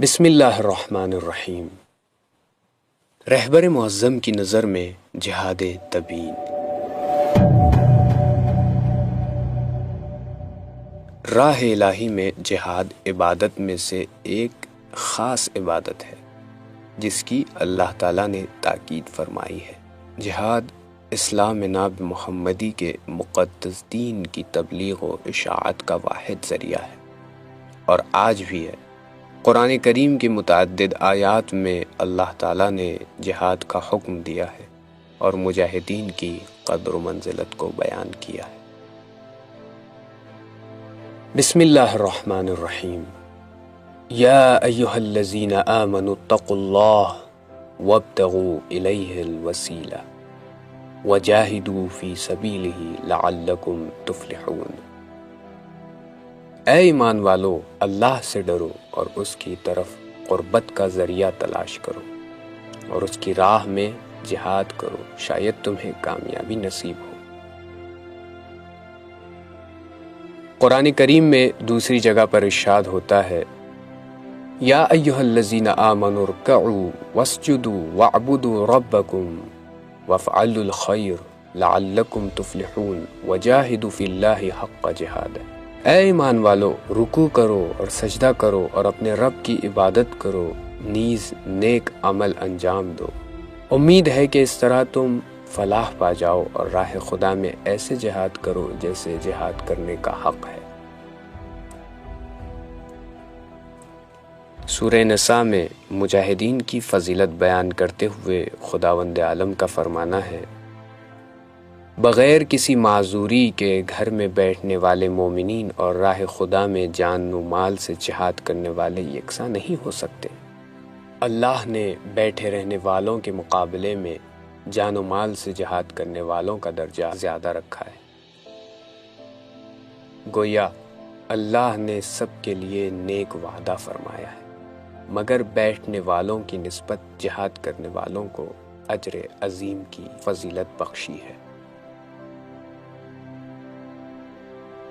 بسم اللہ الرحمن الرحیم۔ رہبر معظم کی نظر میں جہاد تبیین۔ راہ الہی میں جہاد عبادت میں سے ایک خاص عبادت ہے جس کی اللہ تعالیٰ نے تاکید فرمائی ہے۔ جہاد اسلام ناب محمدی کے مقدس دین کی تبلیغ و اشاعت کا واحد ذریعہ ہے اور آج بھی ہے۔ قرآن کریم کی متعدد آیات میں اللہ تعالیٰ نے جہاد کا حکم دیا ہے اور مجاہدین کی قدر و منزلت کو بیان کیا ہے۔ بسم اللہ الرحمن الرحیم۔ یا ایہا الذین آمنوا اتقوا اللہ وابتغوا الیہ الوسیلہ وجاہدوا فی سبیلہ لعلکم تفلحون۔ اے ایمان والو، اللہ سے ڈرو اور اس کی طرف قربت کا ذریعہ تلاش کرو اور اس کی راہ میں جہاد کرو، شاید تمہیں کامیابی نصیب ہو۔ قرآن کریم میں دوسری جگہ پر ارشاد ہوتا ہے، یا ایہا الذین آمنوا ارکعوا واسجدوا واعبدوا ربکم وافعلوا الخیر لعلکم تفلحون وجاہدوا فی اللہ حق جہادہ۔ اے ایمان والو، رکوع کرو اور سجدہ کرو اور اپنے رب کی عبادت کرو، نیز نیک عمل انجام دو، امید ہے کہ اس طرح تم فلاح پا جاؤ اور راہ خدا میں ایسے جہاد کرو جیسے جہاد کرنے کا حق ہے۔ سورہ نساء میں مجاہدین کی فضیلت بیان کرتے ہوئے خداوند عالم کا فرمانا ہے، بغیر کسی معذوری کے گھر میں بیٹھنے والے مومنین اور راہ خدا میں جان و مال سے جہاد کرنے والے یکساں نہیں ہو سکتے۔ اللہ نے بیٹھے رہنے والوں کے مقابلے میں جان و مال سے جہاد کرنے والوں کا درجہ زیادہ رکھا ہے۔ گویا اللہ نے سب کے لیے نیک وعدہ فرمایا ہے، مگر بیٹھنے والوں کی نسبت جہاد کرنے والوں کو اجر عظیم کی فضیلت بخشی ہے۔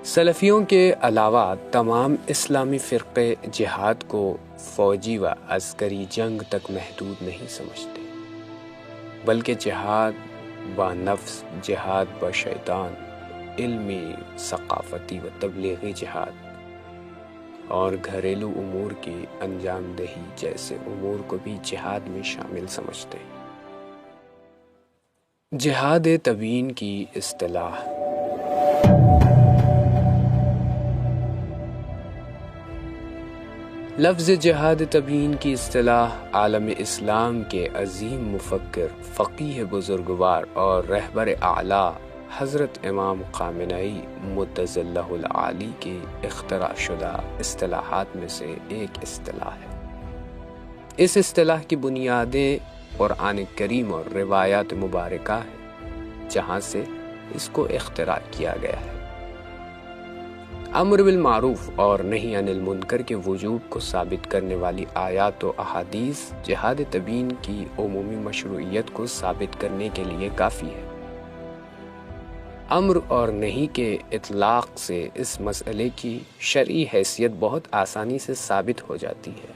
سلفیوں کے علاوہ تمام اسلامی فرقے جہاد کو فوجی و عسکری جنگ تک محدود نہیں سمجھتے، بلکہ جہاد با نفس، جہاد با شیطان، علمی، ثقافتی و تبلیغی جہاد اور گھریلو امور کی انجام دہی جیسے امور کو بھی جہاد میں شامل سمجھتے۔ جہاد تبیین کی اصطلاح۔ لفظ جہاد تبیین کی اصطلاح عالم اسلام کے عظیم مفکر، فقیہ بزرگوار اور رہبر اعلیٰ حضرت امام خامنئی مدظ اللہ العالی کی اختراع شدہ اصطلاحات میں سے ایک اصطلاح ہے۔ اس اصطلاح کی بنیادیں قرآن کریم اور روایات مبارکہ ہیں، جہاں سے اس کو اختراع کیا گیا ہے۔ امر بالمعروف اور نہی عن المنکر کے وجوب کو ثابت کرنے والی آیات و احادیث جہاد تبیین کی عمومی مشروعیت کو ثابت کرنے کے لیے کافی ہے۔ امر اور نہی کے اطلاق سے اس مسئلے کی شرعی حیثیت بہت آسانی سے ثابت ہو جاتی ہے۔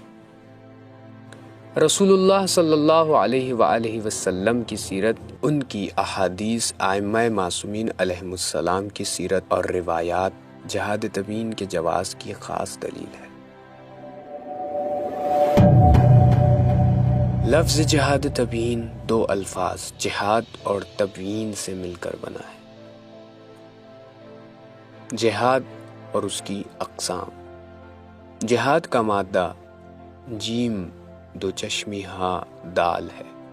رسول اللہ صلی اللہ علیہ وآلہ وسلم کی سیرت، ان کی احادیث، ائمہ معصومین علیہم السلام کی سیرت اور روایات جہاد تبیین کے جواز کی خاص دلیل ہے۔ لفظ جہاد تبیین دو الفاظ جہاد اور تبیین سے مل کر بنا ہے۔ جہاد اور اس کی اقسام۔ جہاد کا مادہ جیم دو چشمی ہاں دال ہے،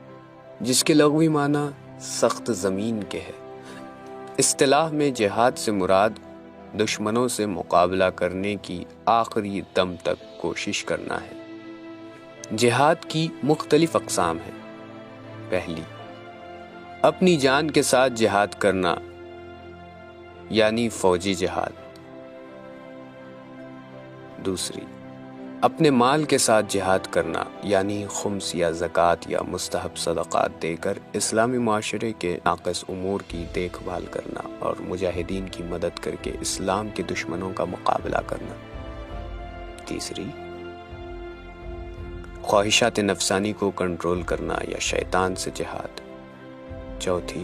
جس کے لغوی معنی سخت زمین کے ہے۔ اصطلاح میں جہاد سے مراد دشمنوں سے مقابلہ کرنے کی آخری دم تک کوشش کرنا ہے۔ جہاد کی مختلف اقسام ہیں۔ پہلی، اپنی جان کے ساتھ جہاد کرنا یعنی فوجی جہاد۔ دوسری، اپنے مال کے ساتھ جہاد کرنا یعنی خمس یا زکوٰۃ یا مستحب صدقات دے کر اسلامی معاشرے کے ناقص امور کی دیکھ بھال کرنا اور مجاہدین کی مدد کر کے اسلام کے دشمنوں کا مقابلہ کرنا۔ تیسری، خواہشات نفسانی کو کنٹرول کرنا یا شیطان سے جہاد۔ چوتھی،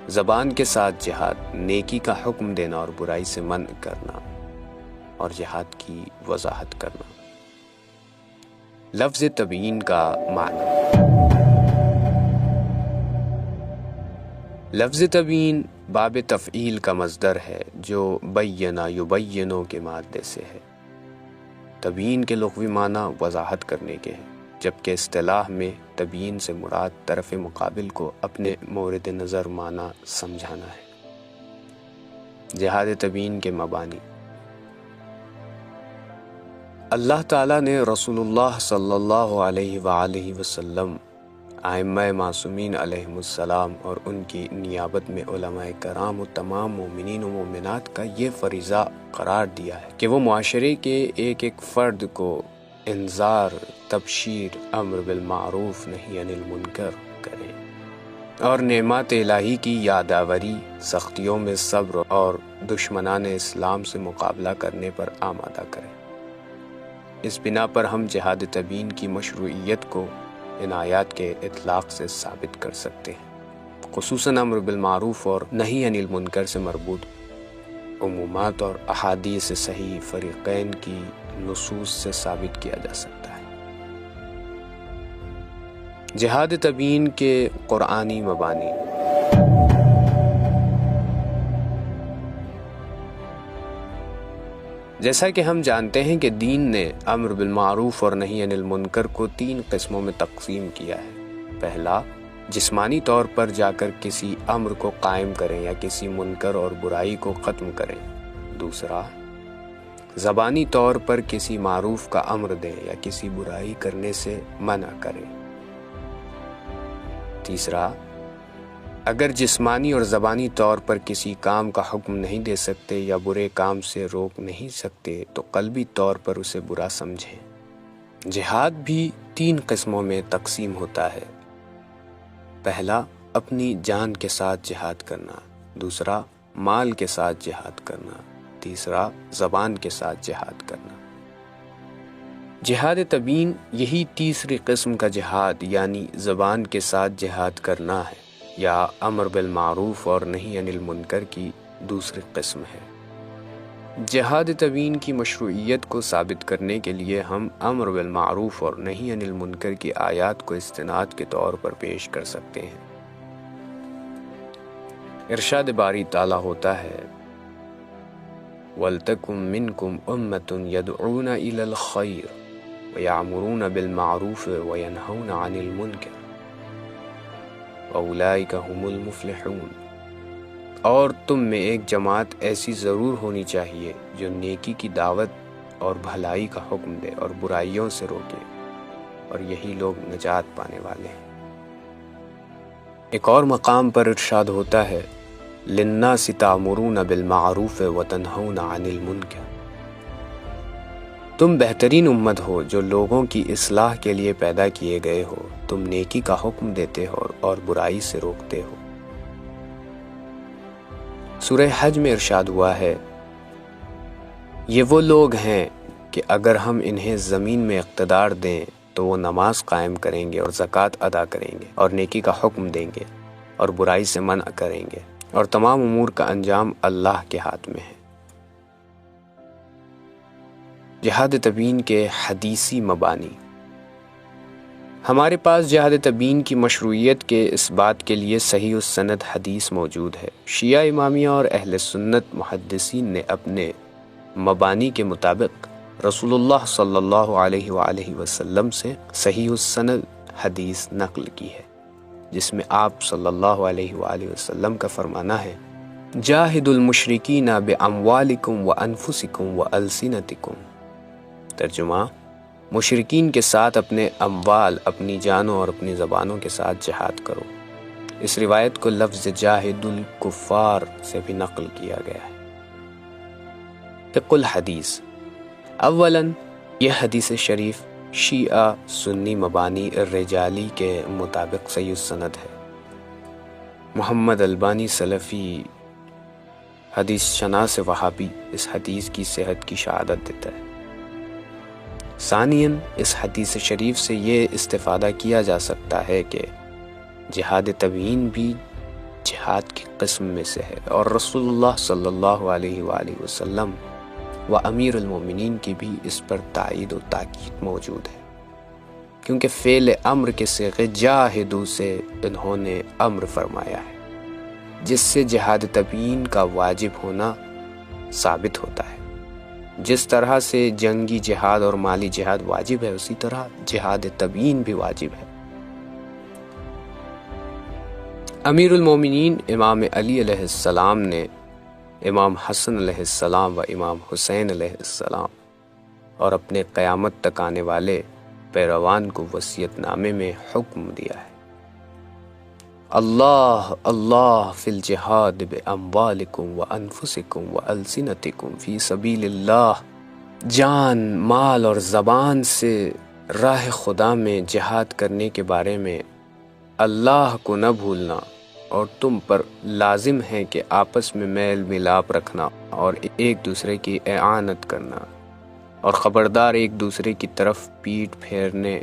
زبان کے ساتھ جہاد، نیکی کا حکم دینا اور برائی سے منع کرنا اور جہاد کی وضاحت کرنا۔ لفظ تبیین کا معنی۔ لفظ تبیین باب تفعیل کا مصدر ہے جو بینا یبینو کے مادے سے ہے۔ تبیین کے لغوی معنی وضاحت کرنے کے ہیں، جبکہ اصطلاح میں تبیین سے مراد طرف مقابل کو اپنے مورد نظر معنی سمجھانا ہے۔ جہاد تبیین کے مبانی۔ اللہ تعالیٰ نے رسول اللہ صلی اللہ علیہ وآلہ وسلم، ائمہ معصومین علیہم السلام اور ان کی نیابت میں علماء کرام و تمام مومنین و مومنات کا یہ فریضہ قرار دیا ہے کہ وہ معاشرے کے ایک ایک فرد کو انذار، تبشیر، امر بالمعروف نہی عن المنکر کریں اور نعمات الہی کی یادآوری، سختیوں میں صبر اور دشمنان اسلام سے مقابلہ کرنے پر آمادہ کریں۔ اس بنا پر ہم جہاد تبیین کی مشروعیت کو ان آیات کے اطلاق سے ثابت کر سکتے ہیں، خصوصاً امر بالمعروف اور نہی عن المنکر سے مربوط عمومات اور احادیث صحیح فریقین کی نصوص سے ثابت کیا جا سکتا ہے۔ جہاد تبیین کے قرآنی مبانی۔ جیسا کہ ہم جانتے ہیں کہ دین نے امر بالمعروف اور نہی عن المنکر کو 3 قسموں میں تقسیم کیا ہے۔ پہلا، جسمانی طور پر جا کر کسی امر کو قائم کریں یا کسی منکر اور برائی کو ختم کریں۔ دوسرا، زبانی طور پر کسی معروف کا امر دیں یا کسی برائی کرنے سے منع کریں۔ تیسرا، اگر جسمانی اور زبانی طور پر کسی کام کا حکم نہیں دے سکتے یا برے کام سے روک نہیں سکتے تو قلبی طور پر اسے برا سمجھیں۔ جہاد بھی 3 قسموں میں تقسیم ہوتا ہے۔ پہلا، اپنی جان کے ساتھ جہاد کرنا۔ دوسرا، مال کے ساتھ جہاد کرنا۔ تیسرا، زبان کے ساتھ جہاد کرنا۔ جہاد تبیین یہی تیسری قسم کا جہاد یعنی زبان کے ساتھ جہاد کرنا ہے، یا امر بالمعروف اور نہی عن المنکر کی دوسری قسم ہے۔ جہاد تبیین کی مشروعیت کو ثابت کرنے کے لیے ہم امر بالمعروف اور نہی عن المنکر کی آیات کو استناد کے طور پر پیش کر سکتے ہیں۔ ارشاد باری تعالیٰ ہوتا ہے، وَلْتَكُن مِّنكُمْ أُمَّةٌ يَدْعُونَ إِلَى الْخَيْرِ وَيَأْمُرُونَ بِالْمَعْرُوفِ وَيَنْهَوْنَ عَنِ الْمُنكَرِ وَأُولَٰئِكَ هُمُ الْمُفْلِحُونَ۔ اور تم میں ایک جماعت ایسی ضرور ہونی چاہیے جو نیکی کی دعوت اور بھلائی کا حکم دے اور برائیوں سے روکے، اور یہی لوگ نجات پانے والے ہیں۔ ایک اور مقام پر ارشاد ہوتا ہے، لِلنَّاسِ تَأْمُرُونَ بِالْمَعْرُوفِ وَتَنْهَوْنَ عَنِ الْمُنكَرِ۔ تم بہترین امت ہو جو لوگوں کی اصلاح کے لیے پیدا کیے گئے ہو، تم نیکی کا حکم دیتے ہو اور برائی سے روکتے ہو۔ سورہ حج میں ارشاد ہوا ہے، یہ وہ لوگ ہیں کہ اگر ہم انہیں زمین میں اقتدار دیں تو وہ نماز قائم کریں گے اور زکوٰۃ ادا کریں گے اور نیکی کا حکم دیں گے اور برائی سے منع کریں گے، اور تمام امور کا انجام اللہ کے ہاتھ میں ہے۔ جہاد تبیین کے حدیثی مبانی۔ ہمارے پاس جہاد تبیین کی مشروعیت کے اس بات کے لیے صحیح السند حدیث موجود ہے۔ شیعہ امامیہ اور اہل سنت محدثین نے اپنے مبانی کے مطابق رسول اللہ صلی اللہ علیہ وآلہ وسلم سے صحیح السند حدیث نقل کی ہے، جس میں آپ صلی اللہ علیہ وآلہ وسلم کا فرمانا ہے، جاہدوا المشرکین باموالکم وانفسکم والسنتکم۔ ترجمہ، مشرکین کے ساتھ اپنے اموال، اپنی جانوں اور اپنی زبانوں کے ساتھ جہاد کرو۔ اس روایت کو لفظ جاہد الکفار سے بھی نقل کیا گیا ہے۔ فقہ الحدیث۔ اولاً یہ حدیث شریف شیعہ سنی مبانی الرجالی کے مطابق صحیح السند ہے۔ محمد البانی سلفی حدیث شناس وہابی اس حدیث کی صحت کی شہادت دیتا ہے۔ ثانیاً اس حدیث شریف سے یہ استفادہ کیا جا سکتا ہے کہ جہاد تبیین بھی جہاد کی قسم میں سے ہے، اور رسول اللہ صلی اللہ علیہ وآلہ وسلم و امیر المومنین کی بھی اس پر تائید و تاکید موجود ہے، کیونکہ فعل امر کے صیغے جاہدو سے انہوں نے امر فرمایا ہے، جس سے جہاد تبیین کا واجب ہونا ثابت ہوتا ہے۔ جس طرح سے جنگی جہاد اور مالی جہاد واجب ہے، اسی طرح جہاد تبیین بھی واجب ہے۔ امیر المومنین امام علی علیہ السلام نے امام حسن علیہ السلام و امام حسین علیہ السلام اور اپنے قیامت تک آنے والے پیروان کو وصیت نامے میں حکم دیا ہے، اللہ اللہ فی الجہاد باموالکم وانفسکم والسنتکم فی سبیل اللہ، جان، مال اور زبان سے راہ خدا میں جہاد کرنے کے بارے میں اللہ کو نہ بھولنا، اور تم پر لازم ہے کہ آپس میں میل ملاپ رکھنا اور ایک دوسرے کی اعانت کرنا، اور خبردار ایک دوسرے کی طرف پیٹھ پھیرنے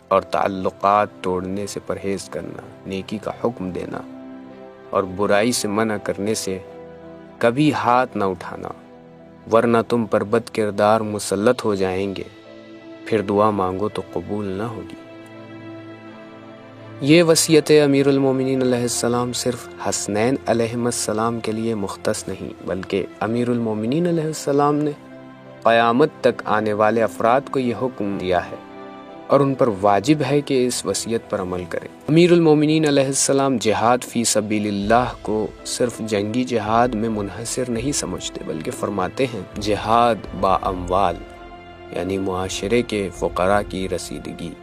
اور تعلقات توڑنے سے پرہیز کرنا، نیکی کا حکم دینا اور برائی سے منع کرنے سے کبھی ہاتھ نہ اٹھانا، ورنہ تم پر بد کردار مسلط ہو جائیں گے، پھر دعا مانگو تو قبول نہ ہوگی۔ یہ وصیت امیر المومنین علیہ السلام صرف حسنین علیہ السلام کے لیے مختص نہیں، بلکہ امیر المومنین علیہ السلام نے قیامت تک آنے والے افراد کو یہ حکم دیا ہے اور ان پر واجب ہے کہ اس وصیت پر عمل کریں۔ امیر المومنین علیہ السلام جہاد فی سبیل اللہ کو صرف جنگی جہاد میں منحصر نہیں سمجھتے، بلکہ فرماتے ہیں جہاد با اموال یعنی معاشرے کے فقراء کی رسیدگی،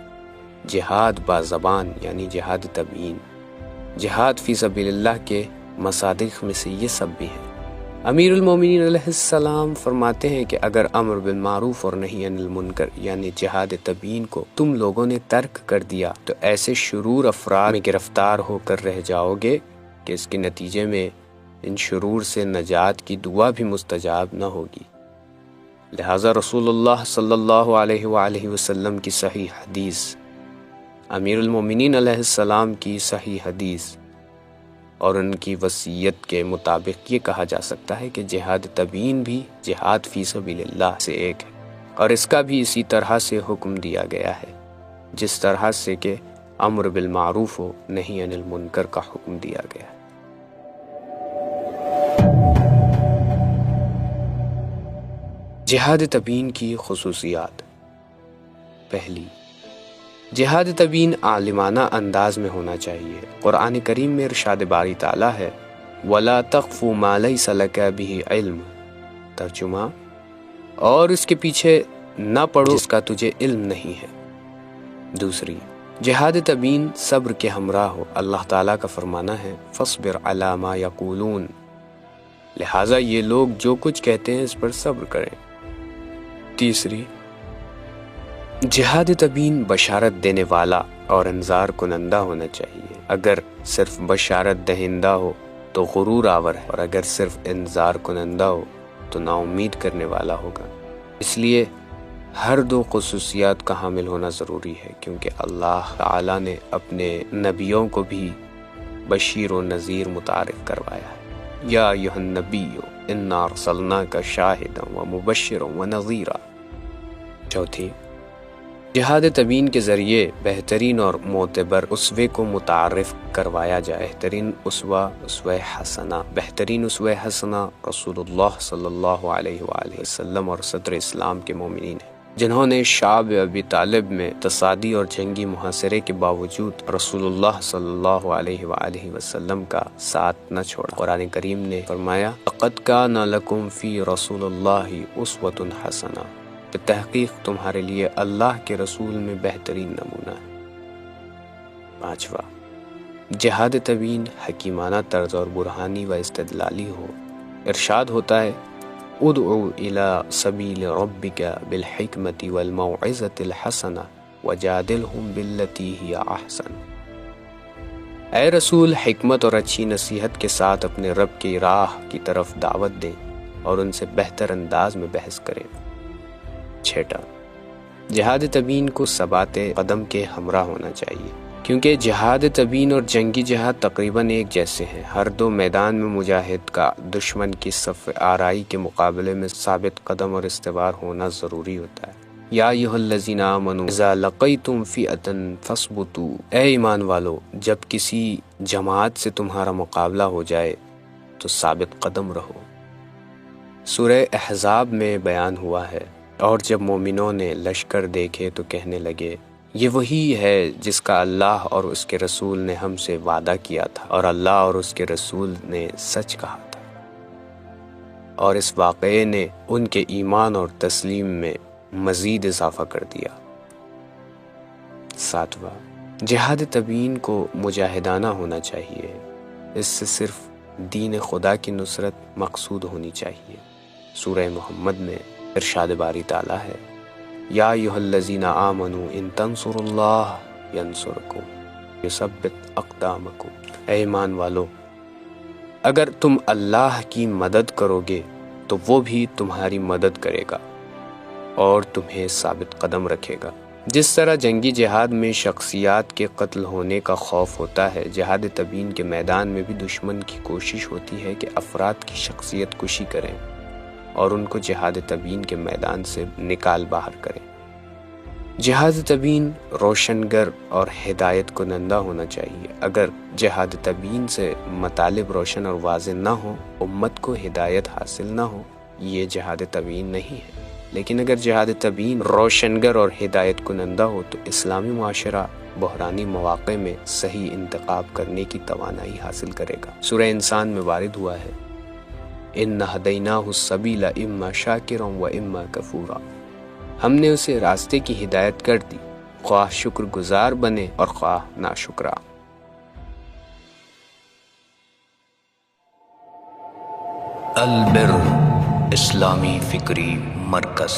جہاد با زبان یعنی جہاد تبیین، جہاد فی سبیل اللہ کے مصادیق میں سے یہ سب بھی ہیں۔ امیر المومنین علیہ السلام فرماتے ہیں کہ اگر امر بالمعروف اور نہی عن المنکر یعنی جہاد تبیین کو تم لوگوں نے ترک کر دیا تو ایسے شرور افراد میں گرفتار ہو کر رہ جاؤ گے کہ اس کے نتیجے میں ان شرور سے نجات کی دعا بھی مستجاب نہ ہوگی۔ لہٰذا رسول اللہ صلی اللہ علیہ وآلہ وسلم کی صحیح حدیث، امیر المومنین علیہ السلام کی صحیح حدیث اور ان کی وصیت کے مطابق یہ کہا جا سکتا ہے کہ جہاد تبیین بھی جہاد فی سبیل اللہ سے ایک ہے، اور اس کا بھی اسی طرح سے حکم دیا گیا ہے جس طرح سے کہ امر بالمعروف و نہی عن المنکر کا حکم دیا گیا ہے۔ جہاد تبیین کی خصوصیات۔ پہلی، جہاد تبیین عالمانہ انداز میں ہونا چاہیے۔ قرآن کریم میں ارشاد باری تعالیٰ ہے وَلَا تَقْفُ مَا لَيْسَ لَكَ بِهِ عِلْمٌ، ترجمہ، اور اس کے پیچھے نہ پڑھو جس کا تجھے علم نہیں ہے۔ دوسری، جہاد تبیین صبر کے ہمراہ ہو۔ اللہ تعالیٰ کا فرمانا ہے فَاصْبِرْ عَلَى مَا يَقُولُونَ، لہٰذا یہ لوگ جو کچھ کہتے ہیں اس پر صبر کریں۔ تیسری، جہاد تبیین بشارت دینے والا اور انذار کنندہ ہونا چاہیے۔ اگر صرف بشارت دہندہ ہو تو غرور آور ہے، اور اگر صرف انذار کنندہ ہو تو نا امید کرنے والا ہوگا۔ اس لیے ہر دو خصوصیات کا حامل ہونا ضروری ہے، کیونکہ اللہ تعالیٰ نے اپنے نبیوں کو بھی بشیر و نذیر متعارف کروایا ہے۔ یا ایھا النبی انا ارسلناک شاہدا ومبشرا ونذیرا۔ چوتھی، جہاد تبیین کے ذریعے بہترین اور معتبر اسوے کو متعارف کروایا جائے۔ بہترین اسوہ حسنہ، بہترین اسوہ حسنہ رسول اللہ صلی اللہ علیہ وآلہ وسلم اور صدر اسلام کے مومنین ہیں، جنہوں نے شعب ابی طالب میں تصادی اور جنگی محاصرے کے باوجود رسول اللہ صلی اللہ علیہ وآلہ وسلم کا ساتھ نہ چھوڑا۔ قرآن کریم نے فرمایا لَقَدْ كَانَ لَكُمْ فِي رَسُولِ اللَّهِ أُسْوَةٌ حَسَنَةٌ، بتحقیق تمہارے لیے اللہ کے رسول میں بہترین نمونہ ہے۔ پانچواں، جہاد تبیین حکیمانہ طرز اور برہانی و استدلالی ہو۔ ارشاد ہوتا ہے ادعو الی سبیل ربک بالحکمۃ والموعظۃ الحسنہ وجادلہم باللتی ہی احسن۔ اے رسول، حکمت اور اچھی نصیحت کے ساتھ اپنے رب کی راہ کی طرف دعوت دیں اور ان سے بہتر انداز میں بحث کریں۔ چھٹا، جہاد تبیین کو ثبات قدم کے ہمراہ ہونا چاہیے، کیونکہ جہاد تبیین اور جنگی جہاد تقریباً ایک جیسے ہیں۔ ہر دو میدان میں مجاہد کا دشمن کی صف آرائی کے مقابلے میں ثابت قدم اور استوار ہونا ضروری ہوتا ہے۔ یا ایھا الذین آمنوا اذا لقیتم فئۃ فاثبتوا، اے ایمان والو، جب کسی جماعت سے تمہارا مقابلہ ہو جائے تو ثابت قدم رہو۔ سورہ احزاب میں بیان ہوا ہے، اور جب مومنوں نے لشکر دیکھے تو کہنے لگے یہ وہی ہے جس کا اللہ اور اس کے رسول نے ہم سے وعدہ کیا تھا، اور اللہ اور اس کے رسول نے سچ کہا تھا۔ اور اس واقعے نے ان کے ایمان اور تسلیم میں مزید اضافہ کر دیا۔ 7واں، جہاد تبیین کو مجاہدانہ ہونا چاہیے، اس سے صرف دین خدا کی نصرت مقصود ہونی چاہیے۔ سورہ محمد میں ارشاد باری تعالیٰ ہے، یا ایھا الذین آمنوا ان تنصروا اللہ ینصرکم یثبت اقدامکم، اے ایمان والو، اگر تم اللہ کی مدد کرو گے تو وہ بھی تمہاری مدد کرے گا اور تمہیں ثابت قدم رکھے گا۔ جس طرح جنگی جہاد میں شخصیات کے قتل ہونے کا خوف ہوتا ہے، جہاد تبیین کے میدان میں بھی دشمن کی کوشش ہوتی ہے کہ افراد کی شخصیت کشی کریں اور ان کو جہاد تبیین کے میدان سے نکال باہر کریں۔ جہاد تبیین روشنگر اور ہدایت کنندہ ہونا چاہیے۔ اگر جہاد تبیین سے مطالب روشن اور واضح نہ ہو، امت کو ہدایت حاصل نہ ہو، یہ جہاد تبیین نہیں ہے۔ لیکن اگر جہاد تبیین روشنگر اور ہدایت کنندہ ہو تو اسلامی معاشرہ بحرانی مواقع میں صحیح انتخاب کرنے کی توانائی حاصل کرے گا۔ سورہ انسان میں وارد ہوا ہے، اِنَّا هَدَيْنَاهُ السَّبِيلَ إِمَّا شَاكِرًا وَإِمَّا كَفُورًا، ہم نے اسے راستے کی ہدایت کر دی، خواہ شکر گزار بنے اور خواہ ناشکرا۔ البر اسلامی فکری مرکز